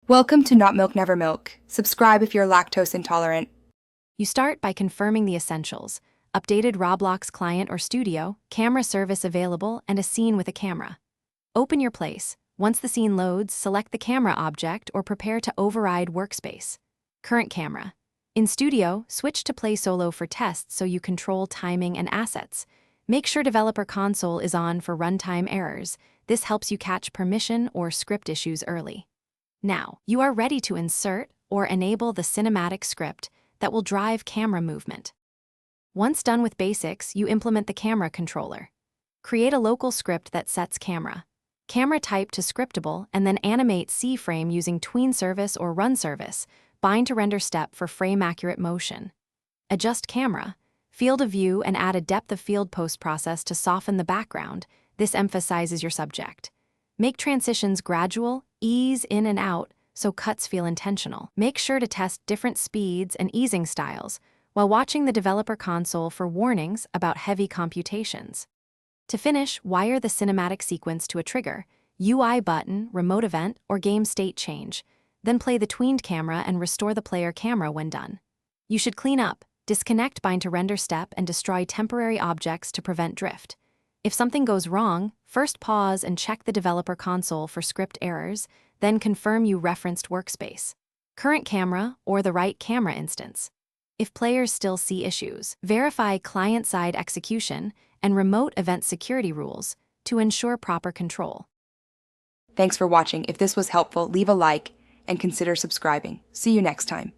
Welcome to Not Milk Never Milk. Subscribe if you're lactose intolerant. You start by confirming the essentials: updated Roblox client or studio, camera service available, and a scene with a camera. Open your place. Once the scene loads, select the camera object or prepare to override workspace. Current camera. In Studio, switch to Play Solo for tests so you control timing and assets. Make sure Developer Console is on for runtime errors. This helps you catch permission or script issues early. Now, you are ready to insert or enable the cinematic script that will drive camera movement. Once done with basics, you implement the camera controller. Create a local script that sets camera type to scriptable, and then animate C-frame using tween service or run service. Bind to render step for frame-accurate motion. Adjust camera, field of view, and add a depth of field post-process to soften the background. This emphasizes your subject. Make transitions gradual, ease in and out, so cuts feel intentional. Make sure to test different speeds and easing styles while watching the developer console for warnings about heavy computations. To finish, wire the cinematic sequence to a trigger, UI button, remote event, or game state change. Then play the tweened camera and restore the player camera when done. You should clean up, disconnect bind to render step, and destroy temporary objects to prevent drift. If something goes wrong, first pause and check the developer console for script errors, then confirm you referenced workspace, current camera, or the right camera instance. If players still see issues, verify client-side execution and remote event security rules to ensure proper control. Thanks for watching. If this was helpful, leave a like and consider subscribing. See you next time.